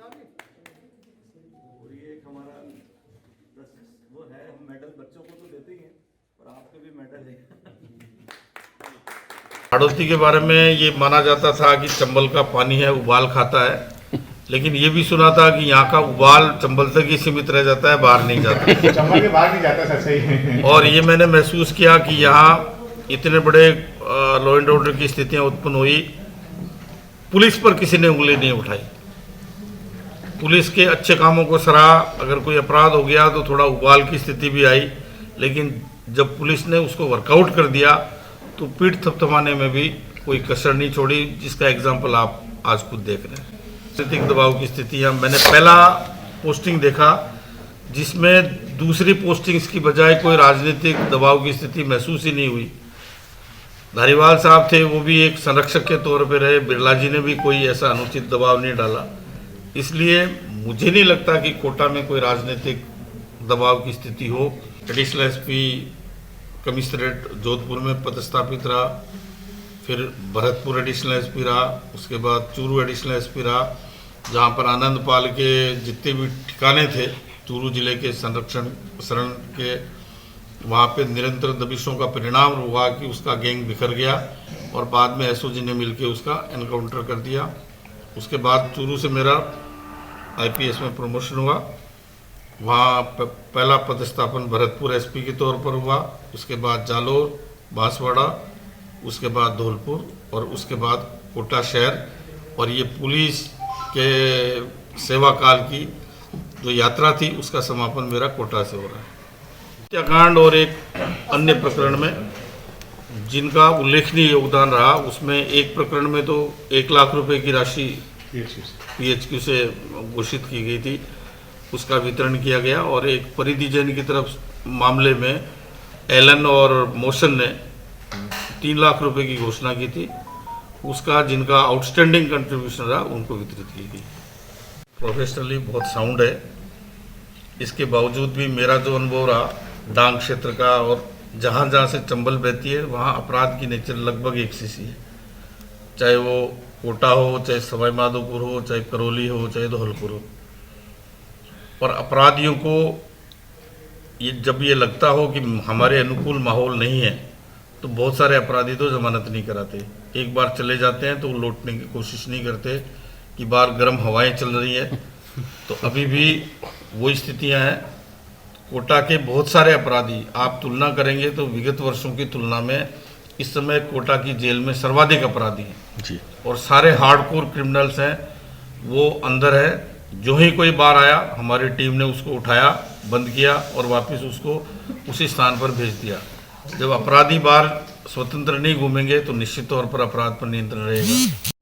और ये एक हमारा वो है, हम मेडल बच्चों को तो देते ही हैं, और आपके भी मेडल है। हाड़ौती के बारे में ये माना जाता था कि चंबल का पानी है, उबाल खाता है, लेकिन ये भी सुना था कि यहाँ का उबाल चंबल तक ही सीमित रह जाता है, बाहर नहीं जाता। चंबल के बाहर नहीं जाता सर, सही। और ये मैंने महसूस किया कि यहाँ इतने बड़े लॉ एंड ऑर्डर की स्थितियाँ उत्पन्न हुई, पुलिस पर किसी ने उंगली नहीं उठाई। पुलिस के अच्छे कामों को सराहा, अगर कोई अपराध हो गया तो थोड़ा उबाल की स्थिति भी आई, लेकिन जब पुलिस ने उसको वर्कआउट कर दिया तो पीठ थपथपाने में भी कोई कसर नहीं छोड़ी, जिसका एग्जाम्पल आप आज खुद देख रहे हैं। राजनीतिक दबाव की स्थितियाँ, मैंने पहला पोस्टिंग देखा जिसमें दूसरी पोस्टिंग्स की बजाय कोई राजनीतिक दबाव की स्थिति महसूस ही नहीं हुई। धारीवाल साहब थे, वो भी एक संरक्षक के तौर पे रहे, बिरला जी ने भी कोई ऐसा अनुचित दबाव नहीं डाला। इसलिए मुझे नहीं लगता कि कोटा में कोई राजनीतिक दबाव की स्थिति हो। एडिशनल एसपी कमिश्नरेट जोधपुर में पदस्थापित रहा, फिर भरतपुर एडिशनल एसपी रहा, उसके बाद चूरू एडिशनल एसपी रहा, जहाँ पर आनंदपाल के जितने भी ठिकाने थे चूरू जिले के संरक्षण शरण के, वहाँ पे निरंतर दबिशों का परिणाम हुआ कि उसका गैंग बिखर गया और बाद में एसओजी ने मिलकर उसका एनकाउंटर कर दिया। उसके बाद चूरू से मेरा आईपीएस में प्रमोशन हुआ, वहाँ पहला पदस्थापन भरतपुर एसपी के तौर पर हुआ, उसके बाद जालोर, बांसवाड़ा, उसके बाद धौलपुर और उसके बाद कोटा शहर। और ये पुलिस के सेवा काल की जो यात्रा थी उसका समापन मेरा कोटा से हो रहा है। हत्याकांड और एक अन्य प्रकरण में जिनका उल्लेखनीय योगदान रहा, उसमें एक प्रकरण में तो 1 लाख रुपए की राशि पीएचक्यू से घोषित की गई थी, उसका वितरण किया गया। और एक परिधि जैन की तरफ मामले में एलन और मोशन ने 3 लाख रुपए की घोषणा की थी, उसका जिनका आउटस्टैंडिंग कंट्रीब्यूशन रहा उनको वितरित की गई। प्रोफेशनली बहुत साउंड है, इसके बावजूद भी मेरा जो अनुभव रहा डांग क्षेत्र का, और जहाँ जहाँ से चंबल बहती है वहाँ अपराध की नेचर लगभग एक सी है, चाहे वो कोटा हो, चाहे सवाई माधोपुर हो, चाहे करौली हो, चाहे धौलपुर हो। और अपराधियों को जब ये लगता हो कि हमारे अनुकूल माहौल नहीं है तो बहुत सारे अपराधी तो जमानत नहीं कराते, एक बार चले जाते हैं तो वो लौटने की कोशिश नहीं करते कि बाहर गर्म हवाएं चल रही है। तो अभी भी वो स्थितियां हैं। कोटा के बहुत सारे अपराधी आप तुलना करेंगे तो विगत वर्षों की तुलना में इस समय कोटा की जेल में सर्वाधिक अपराधी हैं जी, और सारे हार्डकोर क्रिमिनल्स हैं, वो अंदर है। जो ही कोई बाहर आया हमारी टीम ने उसको उठाया, बंद किया और वापस उसको उसी स्थान पर भेज दिया। जब अपराधी बाहर स्वतंत्र नहीं घूमेंगे तो निश्चित तौर पर अपराध पर नियंत्रण रहेगा।